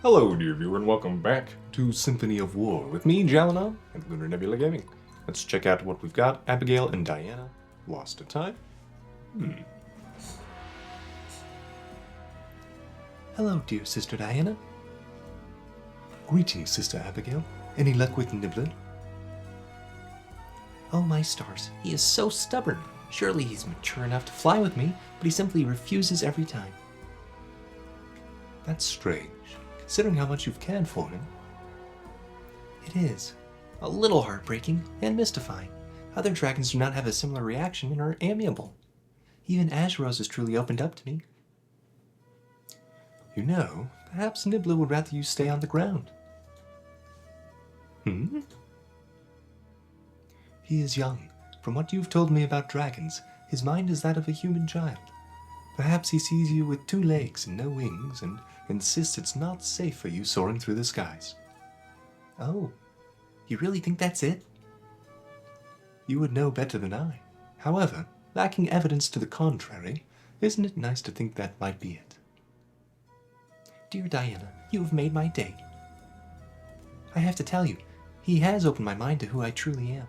Hello, dear viewer, and welcome back to Symphony of War with me, Jalina, and Lunar Nebula Gaming. Let's check out what we've got. Abigail and Diana lost to time. Hello, dear Sister Diana. Greetings, Sister Abigail. Any luck with Nebula? Oh, my stars. He is so stubborn. Surely he's mature enough to fly with me, but he simply refuses every time. That's strange, considering how much you've cared for him. It is. A little heartbreaking and mystifying. Other dragons do not have a similar reaction and are amiable. Even Azrose has truly opened up to me. You know, perhaps Nebula would rather you stay on the ground. He is young. From what you've told me about dragons, his mind is that of a human child. Perhaps he sees you with 2 legs and no wings and insists it's not safe for you soaring through the skies. Oh, you really think that's it? You would know better than I. However, lacking evidence to the contrary, isn't it nice to think that might be it? Dear Diana, you have made my day. I have to tell you, he has opened my mind to who I truly am.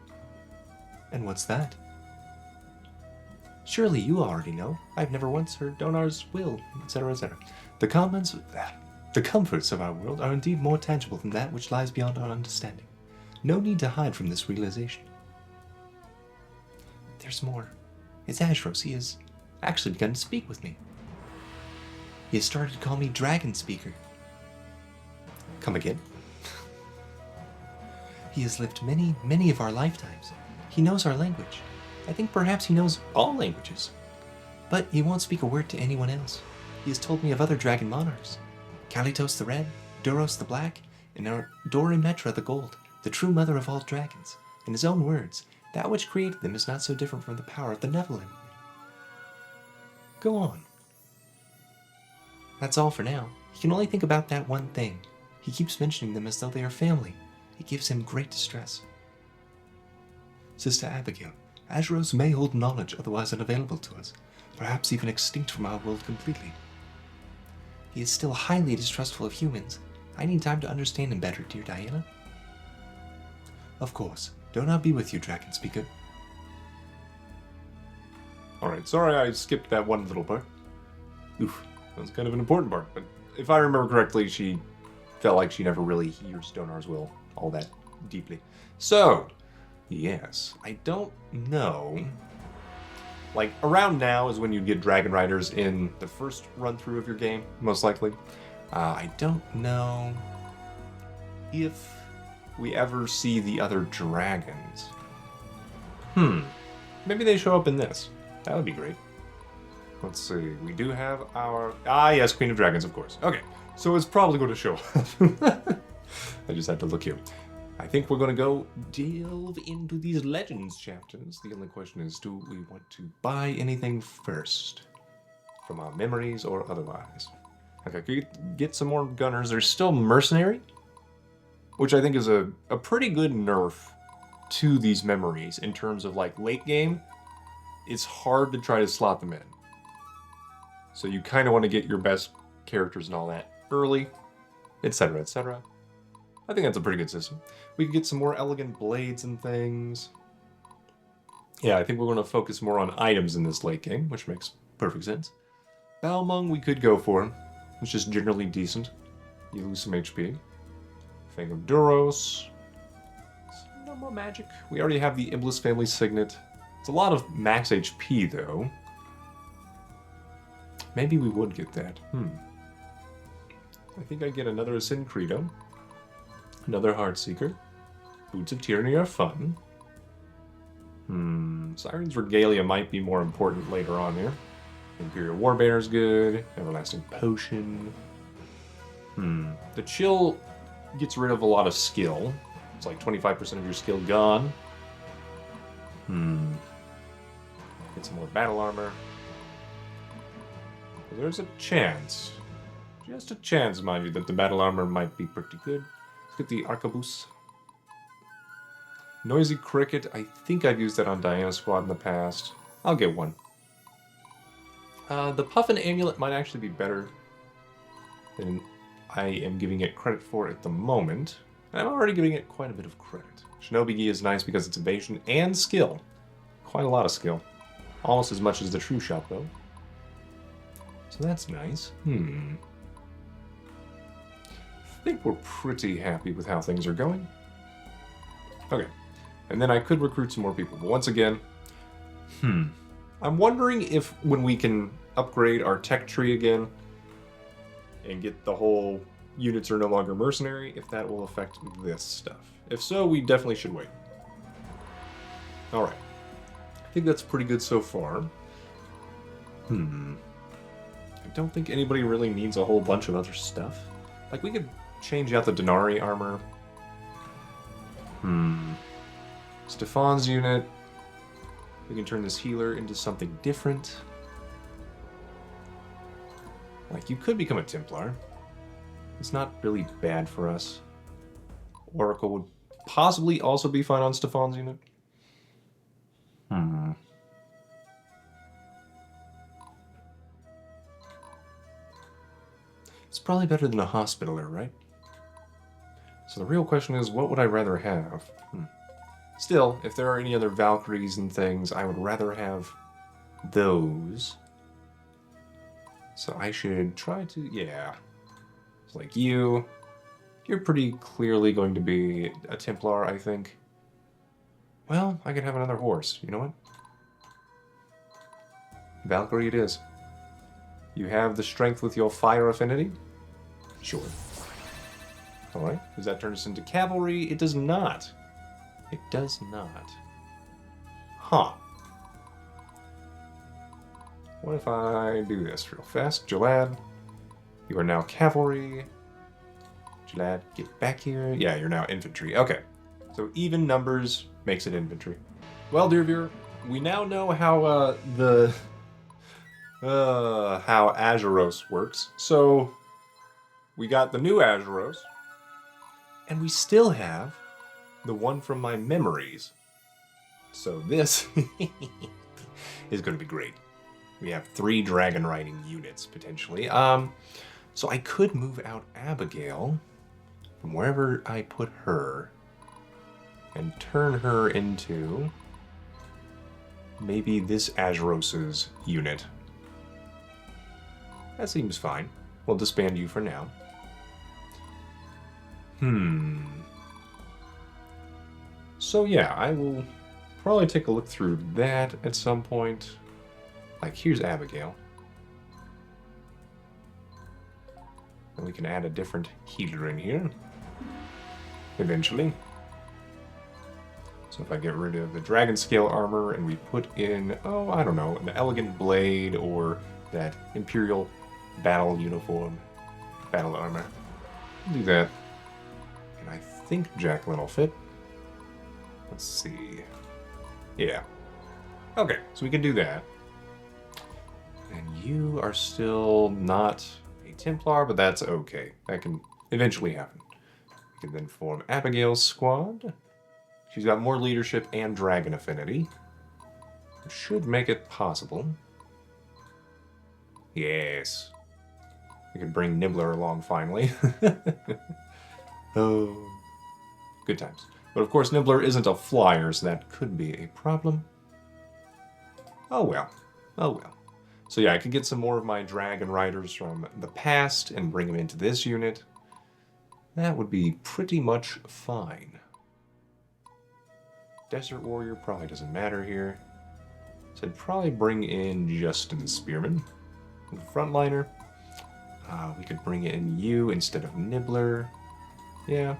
And what's that? Surely you already know. I've never once heard Donar's will, etc., etc. The comforts of our world are indeed more tangible than that which lies beyond our understanding. No need to hide from this realization. There's more. It's Azrose. He has actually begun to speak with me. He has started to call me Dragon Speaker. Come again? He has lived many, many of our lifetimes. He knows our language. I think perhaps he knows all languages. But he won't speak a word to anyone else. He has told me of other dragon monarchs. Kalitos the Red, Duros the Black, and Dorimetra the Gold, the true mother of all dragons. In his own words, that which created them is not so different from the power of the Nephilim. Go on. That's all for now. He can only think about that one thing. He keeps mentioning them as though they are family. It gives him great distress. Sister Abigail, Azrose may hold knowledge otherwise unavailable to us, perhaps even extinct from our world completely. He is still highly distrustful of humans. I need time to understand him better, dear Diana. Of course. Donar be with you, Dragon Speaker. Alright, sorry I skipped that one little part. Oof, that was kind of an important part, but if I remember correctly, she felt like she never really hears Donar's will all that deeply. So, yes, I don't know. Like, around now is when you get Dragon Riders in the first run-through of your game, most likely. I don't know if we ever see the other dragons. Maybe they show up in this. That would be great. Let's see, we do have our... yes, Queen of Dragons, of course. Okay, so it's probably going to show up. I just had to look here. I think we're going to go delve into these Legends chapters. The only question is, do we want to buy anything first? From our memories or otherwise? Okay, get some more gunners. There's still Mercenary, which I think is a pretty good nerf to these memories in terms of, like, late game. It's hard to try to slot them in. So you kind of want to get your best characters and all that early, etc., etc. I think that's a pretty good system. We can get some more elegant blades and things. Yeah, I think we're going to focus more on items in this late game, which makes perfect sense. Balmung we could go for. It's just generally decent. You lose some HP. Fang of Duros. No more magic. We already have the Iblis family signet. It's a lot of max HP, though. Maybe we would get that. I think I get another Ascend Credo. Another Heartseeker. Boots of Tyranny are fun. Siren's Regalia might be more important later on here. Imperial Warbanner's good. Everlasting Potion. The Chill gets rid of a lot of skill. It's like 25% of your skill gone. Get some more battle armor. There's a chance. Just a chance, mind you, that the battle armor might be pretty good. Let's get the Arquebus. Noisy Cricket, I think I've used that on Diana's squad in the past. I'll get one. The Puffin Amulet might actually be better than I am giving it credit for at the moment. I'm already giving it quite a bit of credit. Shinobi Gi is nice because it's evasion and skill. Quite a lot of skill. Almost as much as the True Shot, though. So that's nice. I think we're pretty happy with how things are going. Okay. And then I could recruit some more people. But once again, I'm wondering if when we can upgrade our tech tree again and get the whole units are no longer mercenary, if that will affect this stuff. If so, we definitely should wait. Alright. I think that's pretty good so far. I don't think anybody really needs a whole bunch of other stuff. Like, we could change out the Denari armor. Stefan's unit. We can turn this healer into something different. Like, you could become a Templar. It's not really bad for us. Oracle would possibly also be fine on Stefan's unit. It's probably better than a Hospitaller, right? So the real question is, what would I rather have? Still, if there are any other Valkyries and things, I would rather have those. So I should try to, yeah. It's like you're pretty clearly going to be a Templar, I think. Well, I could have another horse. You know what? Valkyrie it is. You have the strength with your fire affinity? Sure. Alright, does that turn us into cavalry? It does not. It does not. Huh. What if I do this real fast? Jalad, you are now cavalry. Jalad, get back here. Yeah, you're now infantry. Okay. So even numbers makes it infantry. Well, dear viewer, we now know how how Azeros works. So we got the new Azeros, and we still have the one from my memories. So this is going to be great. We have 3 dragon riding units potentially. So I could move out Abigail from wherever I put her and turn her into maybe this Azeros' unit. That seems fine. We'll disband you for now. So yeah, I will probably take a look through that at some point. Like, here's Abigail. And we can add a different healer in here. Eventually. So if I get rid of the dragon scale armor and we put in, oh, I don't know, an elegant blade or that imperial battle uniform, battle armor. Do that. And I think Jacqueline will fit. Let's see. Yeah. Okay, so we can do that. And you are still not a Templar, but that's okay. That can eventually happen. We can then form Abigail's squad. She's got more leadership and dragon affinity, which should make it possible. Yes. We can bring Nibbler along finally. Oh, good times. But of course, Nibbler isn't a flyer, so that could be a problem. Oh well. Oh well. So yeah, I could get some more of my dragon riders from the past and bring them into this unit. That would be pretty much fine. Desert Warrior probably doesn't matter here. So I'd probably bring in Justin Spearman, the frontliner. We could bring in you instead of Nibbler. Yeah.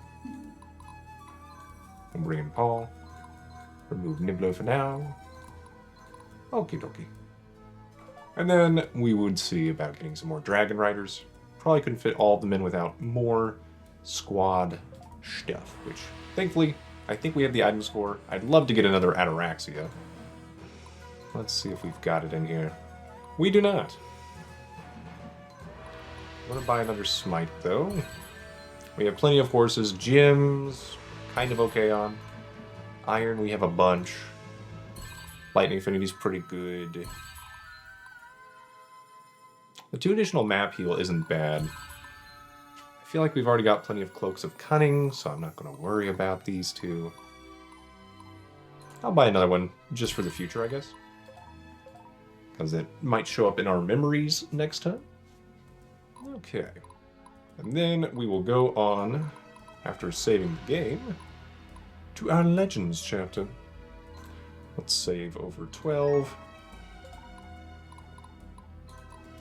And bring in Paul. Remove Nibbler for now. Okie dokie. And then we would see about getting some more Dragon Riders. Probably couldn't fit all of them in without more squad stuff, which thankfully I think we have the item score. I'd love to get another Ataraxia. Let's see if we've got it in here. We do not. I'm gonna buy another Smite though. We have plenty of horses. Gems, kind of okay on. Iron, we have a bunch. Lightning Affinity's pretty good. The 2 additional map heal isn't bad. I feel like we've already got plenty of Cloaks of Cunning, so I'm not going to worry about these two. I'll buy another one just for the future, I guess. Because it might show up in our memories next time. Okay. And then we will go on, after saving the game, to our Legends chapter. Let's save over 12.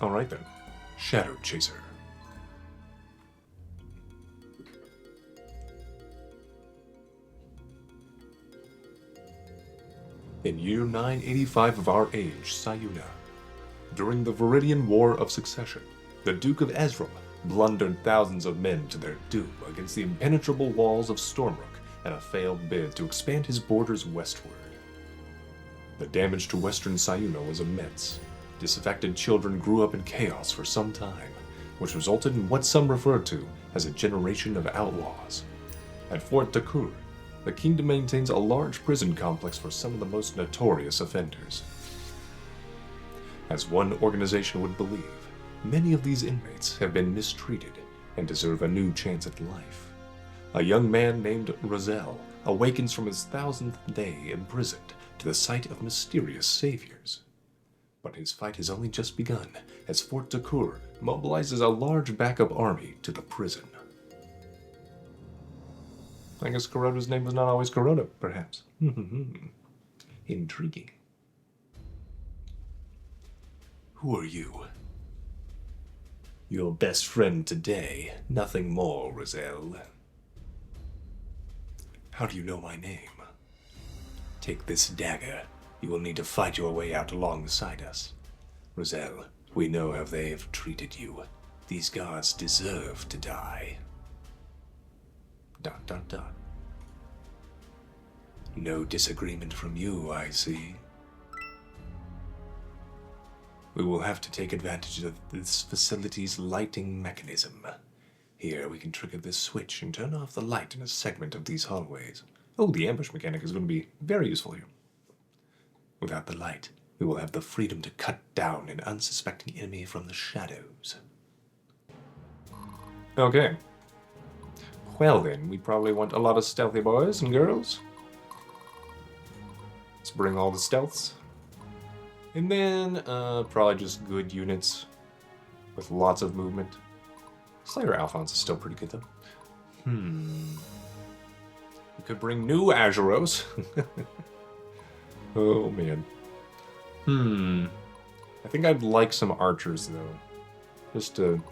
Alright then. Shadow Chaser. In year 985 of our age, Sayuna, during the Veridian War of Succession, the Duke of Ezreal blundered thousands of men to their doom against the impenetrable walls of Stormrook in a failed bid to expand his borders westward. The damage to western Sayuna was immense. Disaffected children grew up in chaos for some time, which resulted in what some referred to as a generation of outlaws. At Fort Takur, the kingdom maintains a large prison complex for some of the most notorious offenders. As one organization would believe, many of these inmates have been mistreated and deserve a new chance at life. A young man named Razehl awakens from his 1000th day imprisoned to the sight of mysterious saviors. But his fight has only just begun as Fort Takur mobilizes a large backup army to the prison. I guess Kuroda's name was not always Kuroda, perhaps. Intriguing. Who are you? Your best friend today, nothing more, Razehl. How do you know my name? Take this dagger. You will need to fight your way out alongside us. Razehl, we know how they have treated you. These guards deserve to die. ... No disagreement from you, I see. We will have to take advantage of this facility's lighting mechanism. Here, we can trigger this switch and turn off the light in a segment of these hallways. Oh, the ambush mechanic is going to be very useful here. Without the light, we will have the freedom to cut down an unsuspecting enemy from the shadows. Okay. Well then, we probably want a lot of stealthy boys and girls. Let's bring all the stealths. And then, probably just good units with lots of movement. Slayer Alphonse is still pretty good, though. We could bring new Azuros. Oh, man. I think I'd like some archers, though. Just to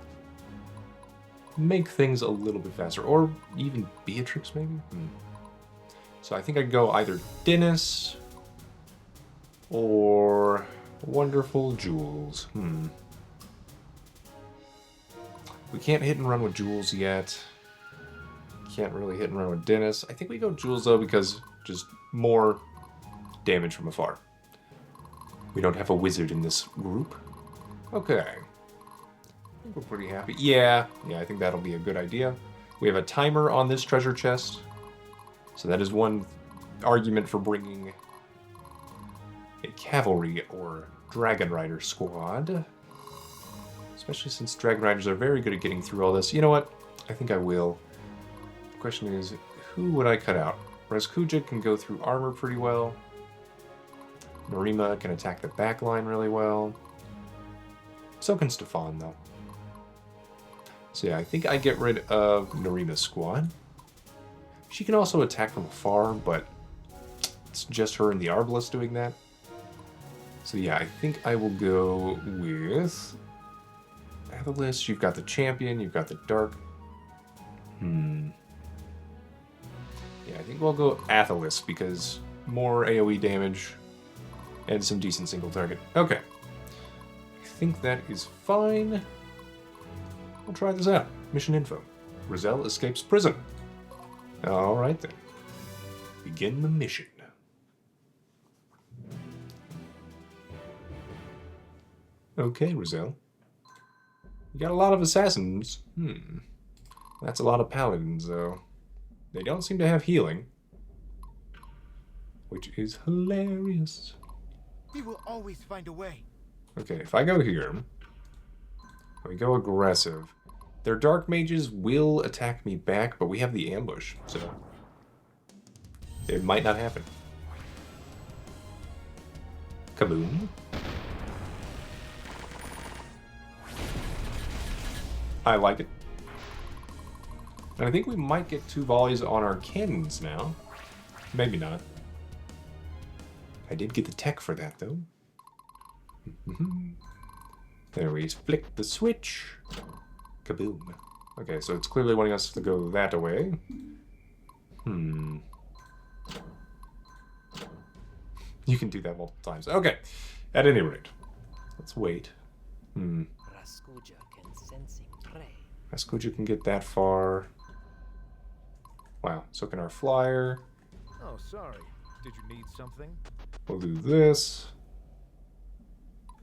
make things a little bit faster. Or even Beatrix, maybe? So I think I'd go either Dennis or Wonderful Jules. We can't hit and run with Jules yet. Can't really hit and run with Dennis. I think we go Jules, though, because just more damage from afar. We don't have a wizard in this group. Okay. I think we're pretty happy. Yeah, I think that'll be a good idea. We have a timer on this treasure chest. So that is one argument for bringing a cavalry or dragon rider squad. Especially since dragon riders are very good at getting through all this. You know what? I think I will. The question is, who would I cut out? Razkuja can go through armor pretty well. Narima can attack the back line really well. So can Stefan, though. So yeah, I think I get rid of Narima's squad. She can also attack from afar, but it's just her and the Arbalest doing that. So yeah, I think I will go with Athalis. You've got the champion, you've got the dark. Yeah, I think we'll go Athalis because more AoE damage and some decent single target. Okay. I think that is fine. We'll try this out. Mission info. Razehl escapes prison. Alright then. Begin the mission. Okay, Razehl. You got a lot of assassins. That's a lot of paladins, though. They don't seem to have healing. Which is hilarious. We will always find a way. Okay, if I go here, we go aggressive. Their dark mages will attack me back, but we have the ambush, so it might not happen. Kaboom. I like it. And I think we might get 2 volleys on our cannons now. Maybe not. I did get the tech for that, though. There we flick the switch. Kaboom. Okay, so it's clearly wanting us to go that way. You can do that multiple times. Okay. At any rate. Let's wait. Raskuja can get that far. Wow, so can our flyer. Oh, sorry. Did you need something? We'll do this.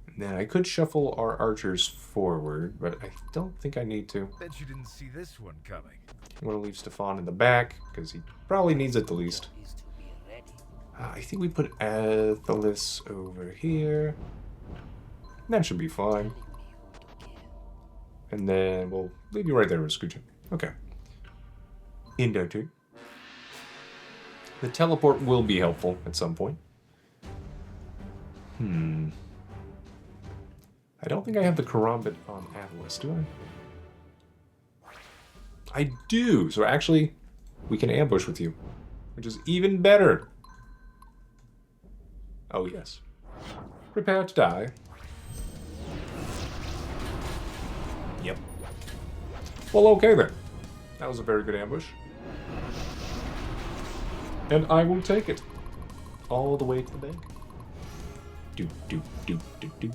And then I could shuffle our archers forward, but I don't think I need to. Bet you didn't see this one coming. I want to leave Stefan in the back, because he probably needs it the least. I think we put Athelis over here. That should be fine. And then we'll leave you right there, Raskuja. Okay. Indo turn. The teleport will be helpful at some point. I don't think I have the Karambit on Athelis, do I? I do! So actually, we can ambush with you. Which is even better! Oh yes. Prepare to die. Yep. Well, okay then. That was a very good ambush. And I will take it. All the way to the bank. Do, do, do, do, do.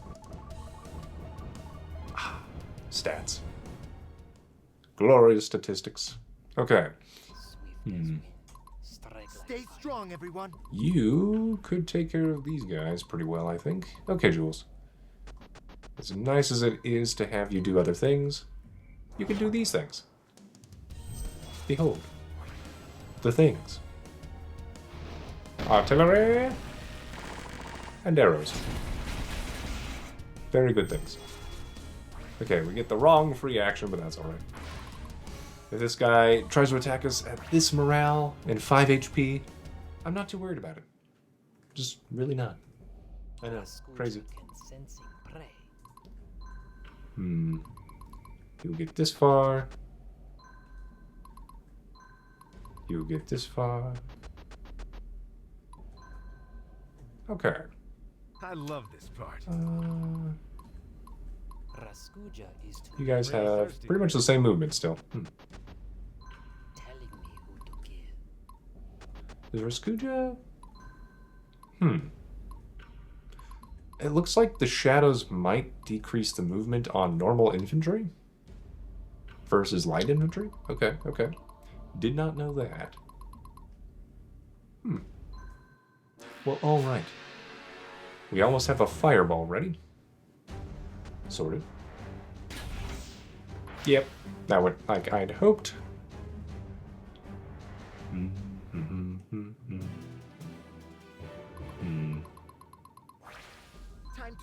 Stats. Glorious statistics. Okay. Stay strong, everyone. You could take care of these guys pretty well, I think. Okay, Jules. As nice as it is to have you do other things, you can do these things. Behold. The things. Artillery. And arrows. Very good things. Okay, we get the wrong free action, but that's alright. If this guy tries to attack us at this morale and 5 HP, I'm not too worried about it. Just really not. I know, crazy. You'll get this far. You'll get this far. Okay. I love this part. You guys have pretty much the same movement still. Is Raskuja? It looks like the shadows might decrease the movement on normal infantry versus light infantry. Okay, okay. Did not know that. Well, alright. We almost have a fireball ready. Sort of. Yep, that went like I'd hoped. Time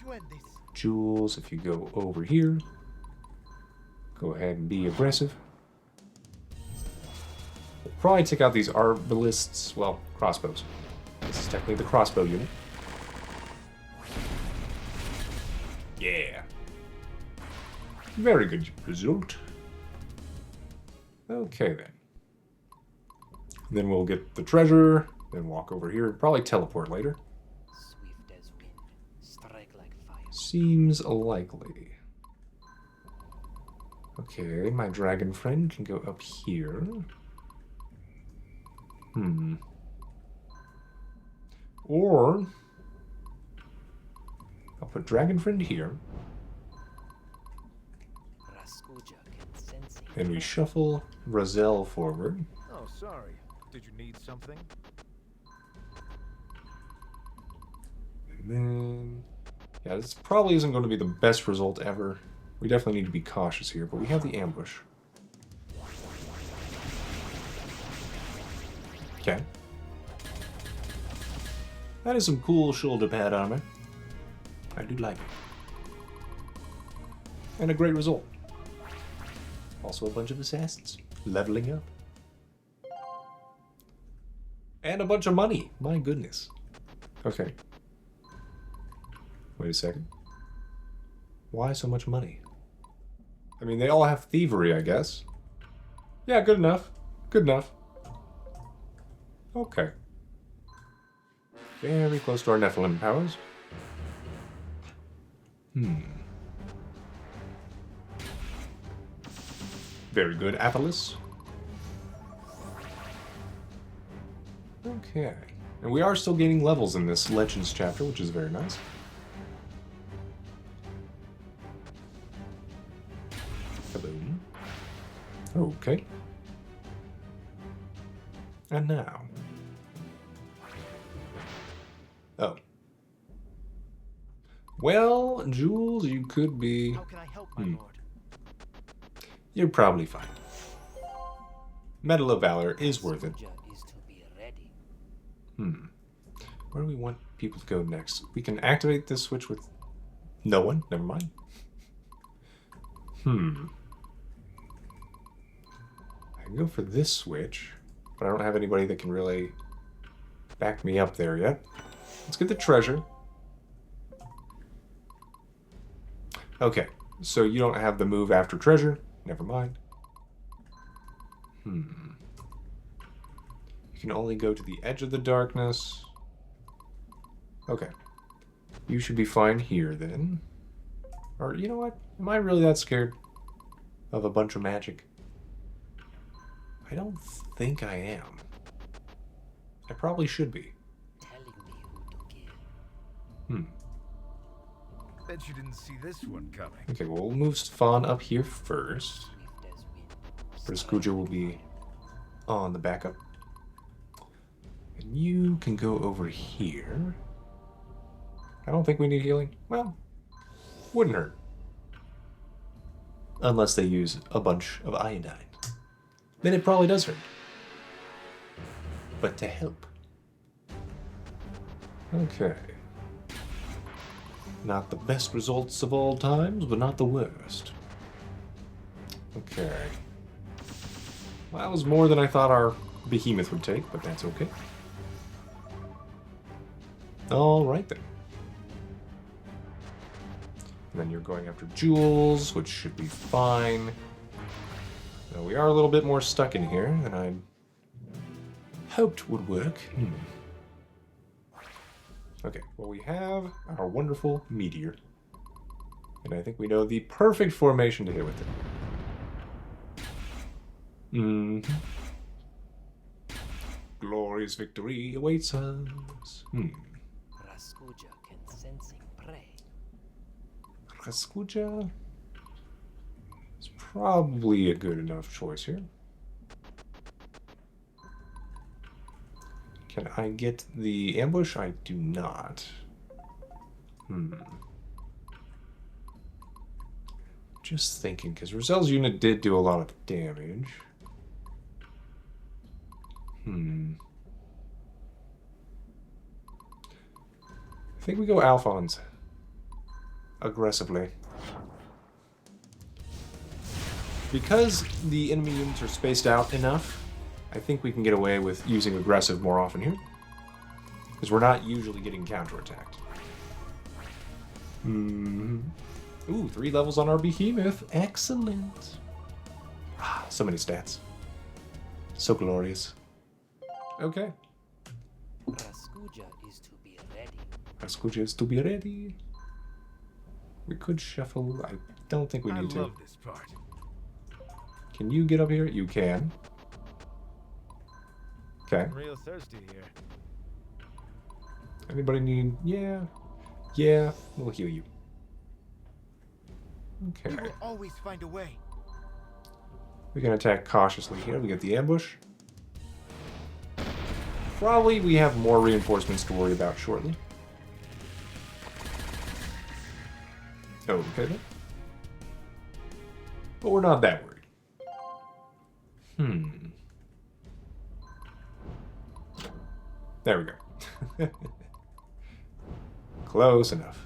to end this. Jules, if you go over here, go ahead and be aggressive. We'll probably take out these arbalists, well, crossbows. This is technically the crossbow unit. Yeah. Very good result. Okay then. Then we'll get the treasure, then walk over here, and probably teleport later. Swift as wind, strike like fire. Seems likely. Okay, my dragon friend can go up here. Or I'll put dragon friend here. And we shuffle Razehl forward. Oh, sorry. Did you need something? And then... yeah, this probably isn't going to be the best result ever. We definitely need to be cautious here, but we have the ambush. Okay. That is some cool shoulder pad armor. I do like it. And a great result. Also a bunch of assassins leveling up. And a bunch of money. My goodness. Okay. Wait a second. Why so much money? I mean, they all have thievery, I guess. Yeah, good enough. Good enough. Okay. Very close to our Nephilim powers. Very good, Apollos. Okay. And we are still gaining levels in this Legends chapter, which is very nice. Kaboom. Okay. And now. Oh. Well, Jules, you could be... How can I help, my lord? You're probably fine. Medal of Valor is worth it. Soldier is to be ready. Where do we want people to go next? We can activate this switch with no one. Never mind. I can go for this switch, but I don't have anybody that can really back me up there yet. Let's get the treasure. Okay, so you don't have the move after treasure. Never mind. You can only go to the edge of the darkness. Okay. You should be fine here then. Or, you know what? Am I really that scared of a bunch of magic? I don't think I am. I probably should be. Telling me who to kill. Bet you didn't see this one coming. Okay, well, we'll move Stefan up here first. If there's wind, Raskuja will be on the backup. And you can go over here. I don't think we need healing. Well, wouldn't hurt. Unless they use a bunch of iodine. Then it probably does hurt. But to help. Okay. Not the best results of all times, but not the worst. Okay. Well, that was more than I thought our behemoth would take, but that's okay. Alright then. And then you're going after jewels, which should be fine. Now, we are a little bit more stuck in here than I hoped would work. Okay, well, we have our wonderful meteor. And I think we know the perfect formation to hit with it. Glorious victory awaits us. Raskuja can sensing prey. Raskuja is probably a good enough choice here. Can I get the ambush? I do not. Just thinking, because Razehl's unit did do a lot of damage. I think we go Alphonse. Aggressively. Because the enemy units are spaced out enough, I think we can get away with using aggressive more often here. Because we're not usually getting counterattacked. Ooh, 3 levels on our behemoth. Excellent. Ah, so many stats. So glorious. Okay. Raskuja is to be ready. Raskuja is to be ready. We could shuffle. I don't think we I need to. love this part. Can you get up here? You can. Okay. I'm real thirsty here. Anybody need... Yeah. Yeah. We'll heal you. Okay. We will always find a way. We can attack cautiously here. We get the ambush. Probably we have more reinforcements to worry about shortly. Okay then. But we're not that worried. There we go. Close enough.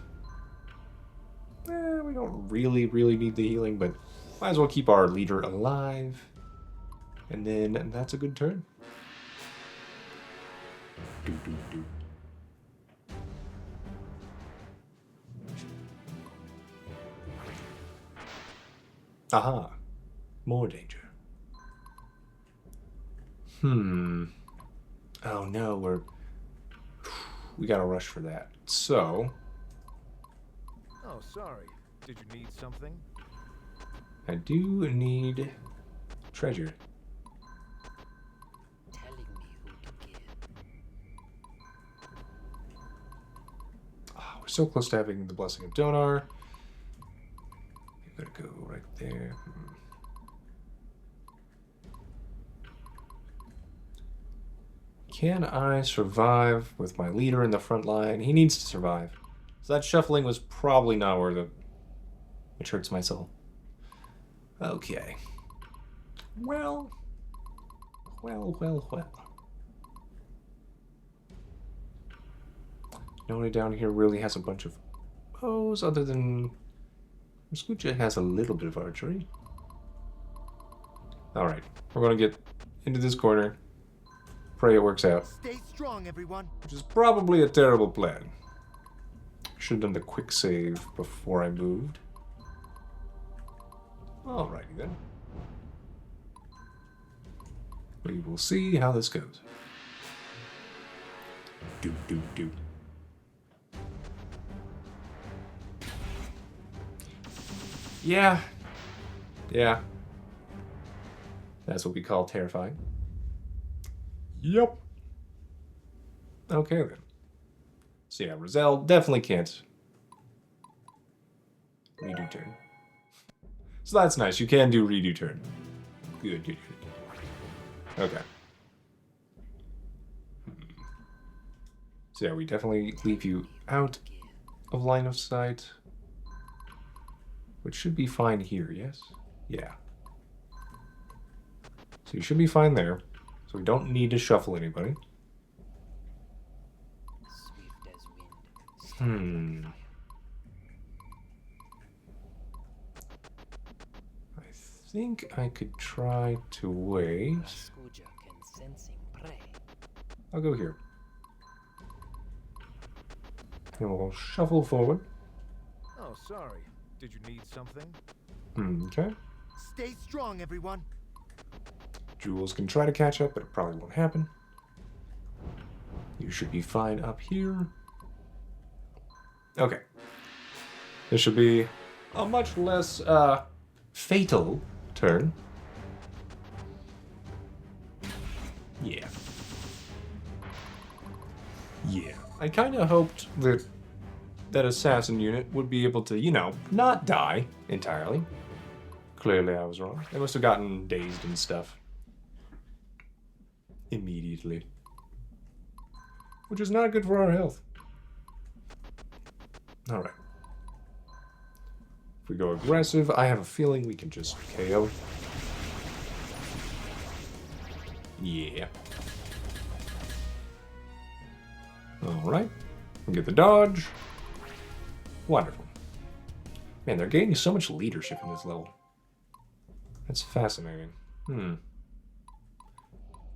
We don't really need the healing, but Might as well keep our leader alive. And then that's a good turn. Do, do, do. Aha. More danger. Oh no, we gotta rush for that. So... Oh, sorry. Did you need something? I do need treasure. Telling me who to give. Oh, we're so close to having the Blessing of Donar. Gotta go right there. Can I survive with my leader in the front line? He needs to survive. So that shuffling was probably not worth it. Which hurts my soul. Okay. Well. Nobody down here really has a bunch of bows other than... Skucha has a little bit of archery. Alright, we're gonna get into this corner. Pray it works out. Stay strong, everyone. Which is probably a terrible plan. Should have done the quick save before I moved. Alrighty then. We will see how this goes. Do. Yeah. That's what we call terrifying. Yep. Okay then. So yeah, Razehl definitely can't redo turn. So that's nice. You can do redo turn. Good. Okay. So yeah, we definitely leave you out of line of sight. Which should be fine here, yes? Yeah. So you should be fine there. So we don't need to shuffle anybody. Swift as wind. I think I could try to wait. Raskuja can sensing prey. I'll go here. And we'll shuffle forward. Oh, sorry. Did you need something? Okay. Stay strong, everyone. Jules can try to catch up, but it probably won't happen. You should be fine up here. Okay. This should be a much less fatal turn. Yeah. I kind of hoped that that assassin unit would be able to, you know, not die entirely. Clearly I was wrong. They must have gotten dazed and stuff. Immediately. Which is not good for our health. Alright. If we go aggressive, I have a feeling we can just KO. Yeah. Alright. We get the dodge. Wonderful. Man, they're gaining so much leadership in this level. That's fascinating.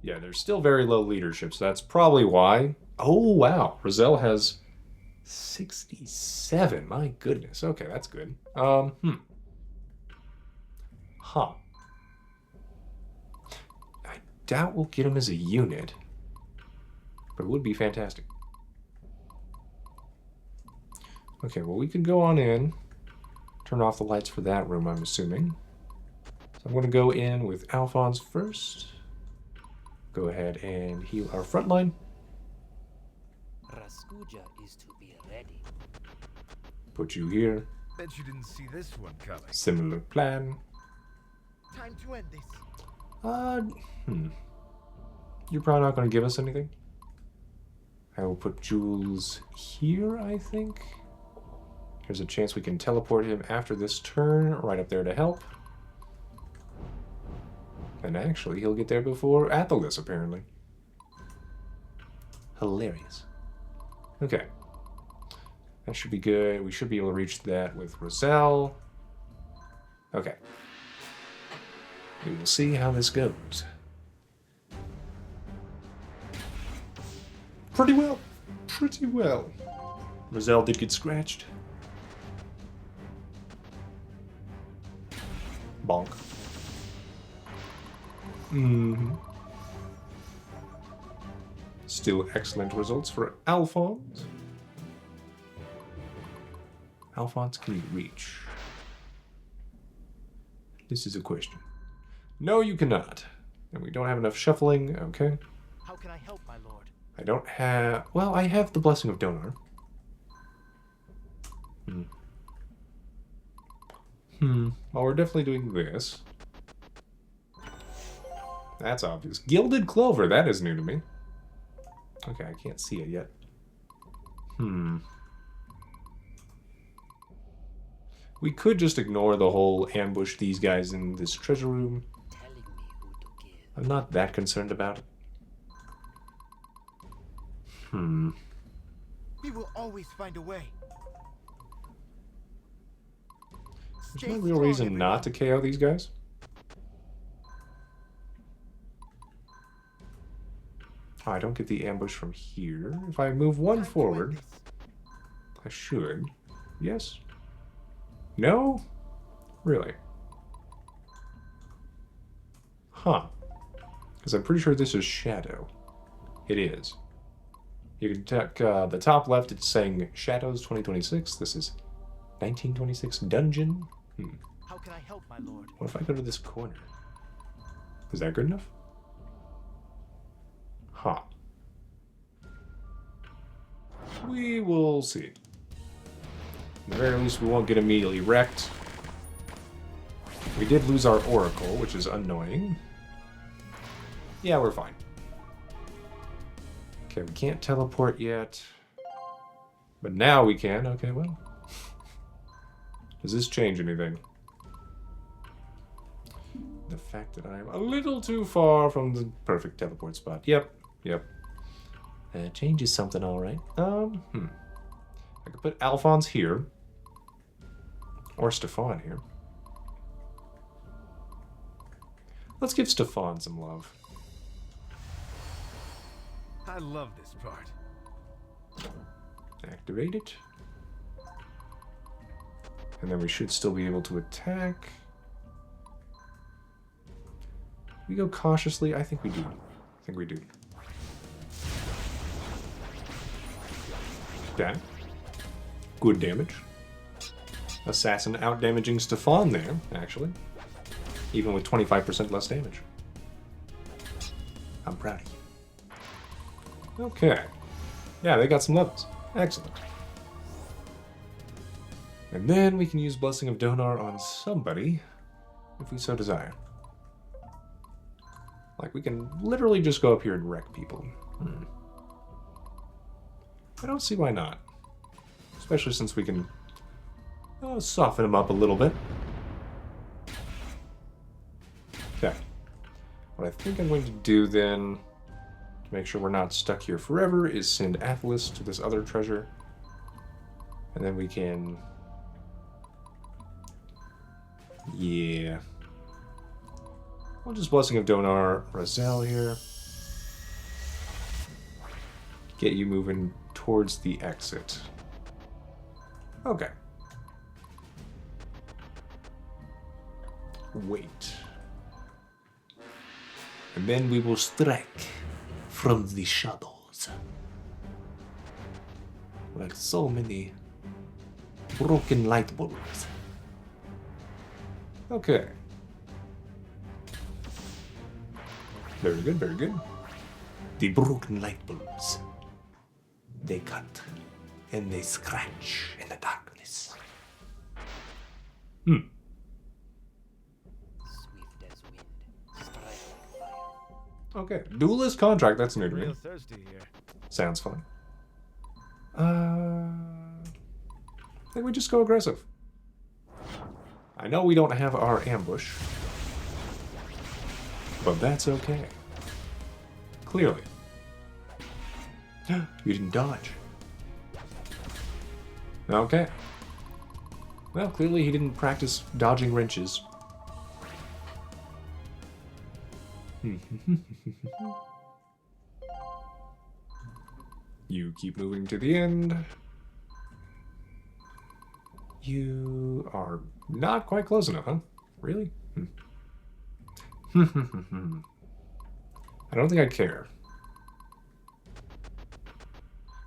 Yeah, they're still very low leadership, so that's probably why. Oh, wow. Razehl has 67. My goodness. Okay, that's good. Huh. I doubt we'll get him as a unit, but it would be fantastic. Okay, well, we can go on in. Turn off the lights for that room, I'm assuming. So I'm going to go in with Alphonse first. Go ahead and heal our front line. Raskuja is to be ready. Put you here. Bet you didn't see this one coming. Similar plan. Time to end this. You're probably not going to give us anything. I will put Jules here, I think. There's a chance we can teleport him after this turn, right up there to help. And actually, he'll get there before Athelis, apparently. Hilarious. Okay. That should be good. We should be able to reach that with Razehl. Okay. We will see how this goes. Pretty well. Pretty well. Razehl did get scratched. Bonk. Still excellent results for Alphonse. Alphonse, can you reach? This is a question. No, you cannot. And we don't have enough shuffling, okay? How can I help, my lord? I don't have... Well, I have the Blessing of Donar. Well, we're definitely doing this. That's obvious. Gilded Clover, that is new to me. Okay, I can't see it yet. We could just ignore the whole ambush these guys in this treasure room. Telling me who to kill. I'm not that concerned about it. We will always find a way. There's no real reason not to KO these guys. Oh, I don't get the ambush from here. If I move one forward, I should. Yes? No? Really? Huh. Because I'm pretty sure this is Shadow. It is. You can check the top left, it's saying Shadows 2026. This is 1926 Dungeon. How can I help, my lord? What if I go to this corner? Is that good enough? Huh. We will see. At the very least, we won't get immediately wrecked. We did lose our Oracle, which is annoying. Yeah, we're fine. Okay, we can't teleport yet. But now we can. Okay, well. Does this change anything? The fact that I'm a little too far from the perfect teleport spot. Yep. Changes something, all right. I could put Alphonse here. Or Stefan here. Let's give Stefan some love. I love this part. Activate it. And then we should still be able to attack. We go cautiously? I think we do. Okay. Good damage. Assassin out-damaging Stefan there, actually. Even with 25% less damage. I'm proud of you. Okay. Yeah, they got some levels. Excellent. And then we can use Blessing of Donar on somebody, if we so desire. Like, we can literally just go up here and wreck people. I don't see why not. Especially since we can soften them up a little bit. Okay. What I think I'm going to do then, to make sure we're not stuck here forever, is send Athelis to this other treasure. And then we can... Yeah. We'll just Blessing of Donar, Razehl here. Get you moving towards the exit. Okay. Wait. And then we will strike from the shadows. Like so many broken light bulbs. Okay. Very good, very good. The broken light bulbs. They cut and they scratch in the darkness. Swift as wind, strike like fire. Okay. Duelist contract, that's new to me. Real thirsty here. Sounds fun. I think we just go aggressive. I know we don't have our ambush. But that's okay. Clearly. You didn't dodge. Okay. Well, clearly he didn't practice dodging wrenches. You keep moving to the end. You are not quite close enough, huh? Really? I don't think I care.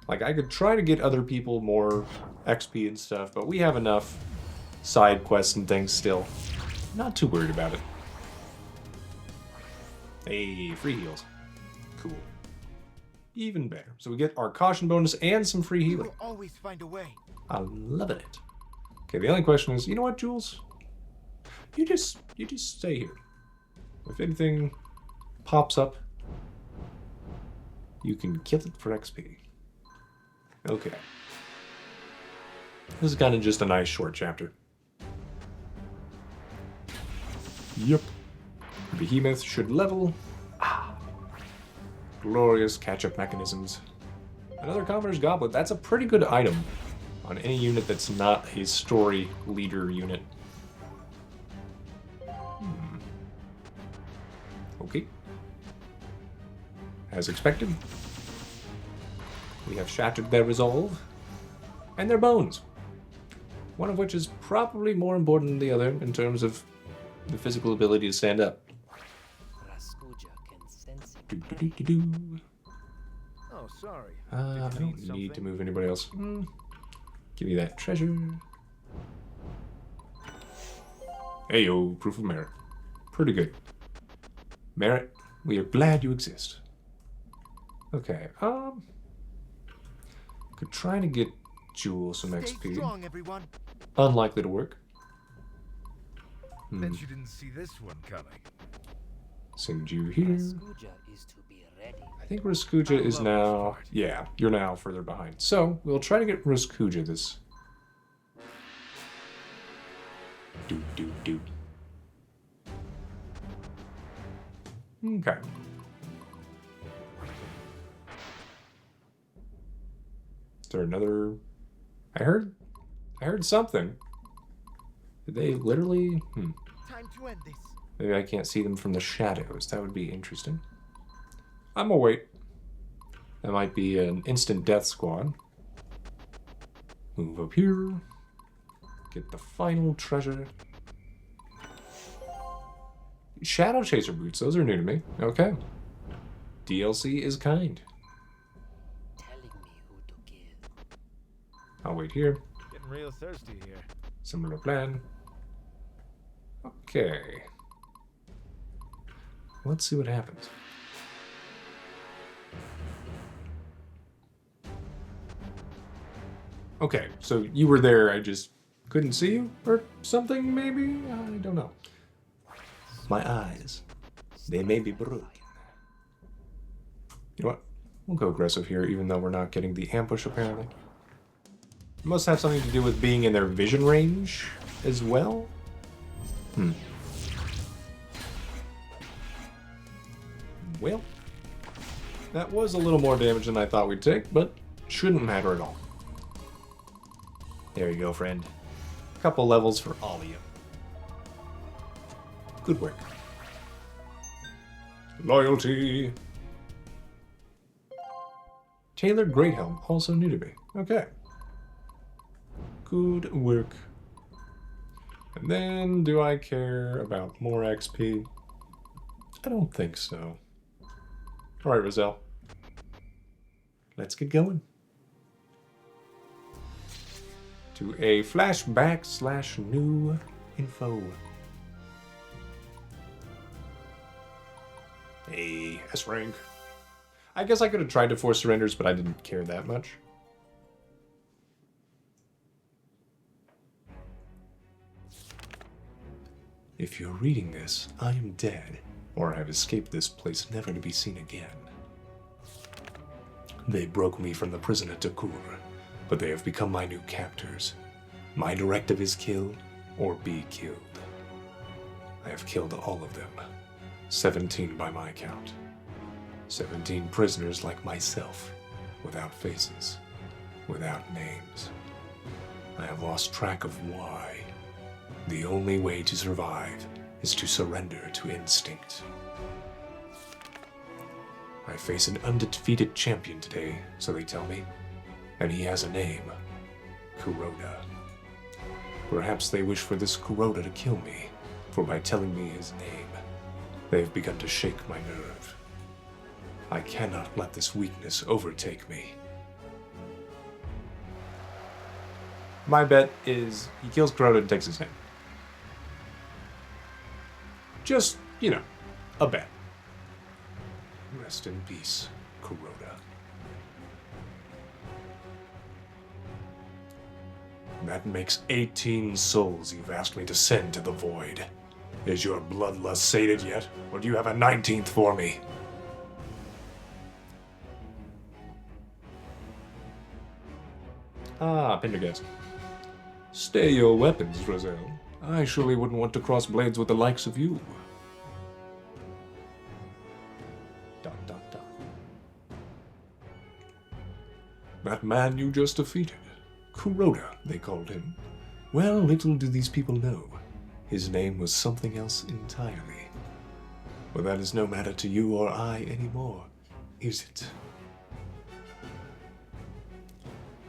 Like, I could try to get other people more XP and stuff, but we have enough side quests and things still. Not too worried about it. Hey, free heals. Cool. Even better. So we get our caution bonus and some free We healing. will always find a way. I'm loving it. Okay, the only question is, you know what, Jules? You just stay here. If anything pops up, you can kill it for XP. Okay. This is kind of just a nice short chapter. Yep. Behemoth should level. Glorious catch-up mechanisms. Another Commoner's Goblet. That's a pretty good item on any unit that's not a story leader unit. Okay. As expected, we have shattered their resolve and their bones. One of which is probably more important than the other in terms of the physical ability to stand up. Raskuja can sense it. Do-do-do-do-do. Oh, sorry. I Did you don't need need to something? move anybody else. Give me that treasure. Ayo, proof of merit. Pretty good. Merit, we are glad you exist. Okay, could try to get Jewel some Stay XP. strong, everyone. Unlikely to work. Bet you didn't see this one coming. Send you here. Raskuja is to be ready. I think Raskuja is love this now... part. Yeah, you're now further behind. So, we'll try to get Raskuja this... Do. Okay. Is there another... I heard something. Did they literally... Time to end this. Maybe I can't see them from the shadows. That would be interesting. I'm gonna wait. That might be an instant death squad. Move up here. Get the final treasure. Shadow Chaser boots. Those are new to me. Okay. DLC is kind. Telling me who to kill. I'll wait here. Getting real thirsty here. Similar plan. Okay. Let's see what happens. Okay, so you were there, I just couldn't see you? Or something, maybe? I don't know. My eyes, they may be broken. You know what? We'll go aggressive here, even though we're not getting the ambush, apparently. It must have something to do with being in their vision range as well? Well, that was a little more damage than I thought we'd take, but shouldn't matter at all. There you go, friend. A couple levels for all of you. Good work. Loyalty. Tailored Greathelm, also new to me. Okay. Good work. And then, do I care about more XP? I don't think so. Alright, Razehl. Let's get going. To a flashback / new info. Hey, S rank. I guess I could have tried to force surrenders, but I didn't care that much. If you're reading this, I am dead, or have escaped this place never to be seen again. They broke me from the prison at Tahnra, but they have become my new captors. My directive is kill or be killed. I have killed all of them. 17 by my count. 17 prisoners like myself, without faces, without names. I have lost track of why. The only way to survive is to surrender to instinct. I face an undefeated champion today, so they tell me, and he has a name, Kuroda. Perhaps they wish for this Kuroda to kill me, for by telling me his name, they have begun to shake my nerve. I cannot let this weakness overtake me. My bet is he kills Kuroda and takes his name. Just, you know, a bet. Rest in peace, Kuroda. That makes 18 souls you've asked me to send to the void. Is your bloodlust sated yet, or do you have a 19th for me? Ah, Pendergast. Stay your weapons, Razehl. I surely wouldn't want to cross blades with the likes of you. Dun dun dun. That man you just defeated. Kuroda, they called him. Well, little do these people know. His name was something else entirely. But that is no matter to you or I anymore, is it?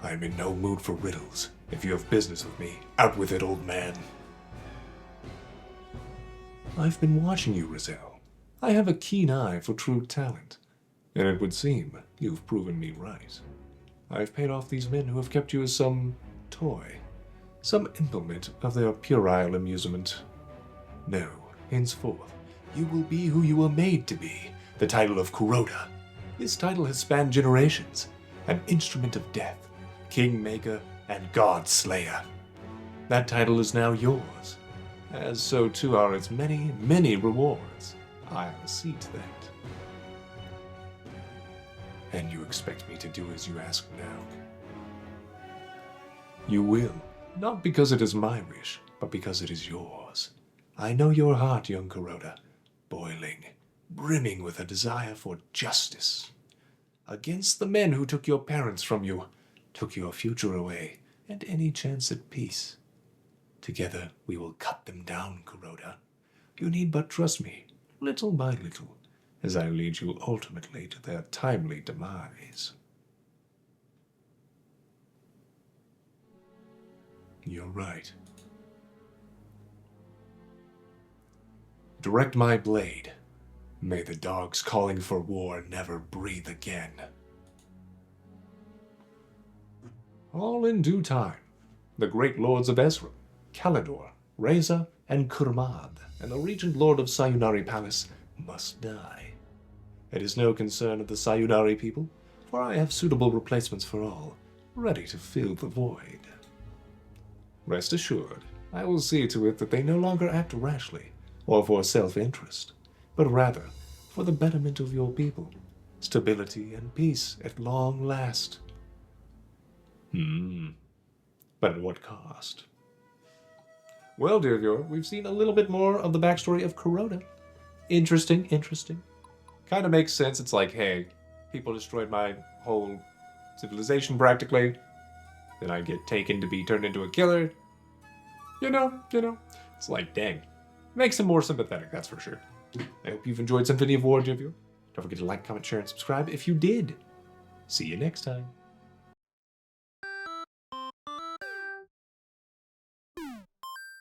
I am in no mood for riddles. If you have business with me, out with it, old man. I've been watching you, Razehl. I have a keen eye for true talent, and it would seem you've proven me right. I've paid off these men who have kept you as some toy, some implement of their puerile amusement. No, henceforth, you will be who you were made to be, the title of Kuroda. This title has spanned generations, an instrument of death, Kingmaker and God Slayer. That title is now yours, as so too are its many, many rewards. I'll see to that. And you expect me to do as you ask now? You will, not because it is my wish, but because it is yours. I know your heart, young Kuroda, boiling, brimming with a desire for justice. Against the men who took your parents from you, took your future away, and any chance at peace. Together we will cut them down, Kuroda. You need but trust me, little by little, as I lead you ultimately to their timely demise. You're right. Direct my blade. May the dogs calling for war never breathe again. All in due time. The great lords of Ezra, Kalidor, Razehl, and Kurmad, and the regent lord of Sayunari Palace must die. It is no concern of the Sayunari people, for I have suitable replacements for all, ready to fill the void. Rest assured, I will see to it that they no longer act rashly, or for self-interest, but rather for the betterment of your people, stability and peace at long last. But at what cost? Well, dear viewer, we've seen a little bit more of the backstory of Kuroda. Interesting. Kind of makes sense. It's like, hey, people destroyed my whole civilization practically. Then I get taken to be turned into a killer. You know. It's like, dang. Makes him more sympathetic, that's for sure. I hope you've enjoyed Symphony of War, dear viewer. Don't forget to like, comment, share, and subscribe if you did. See you next time.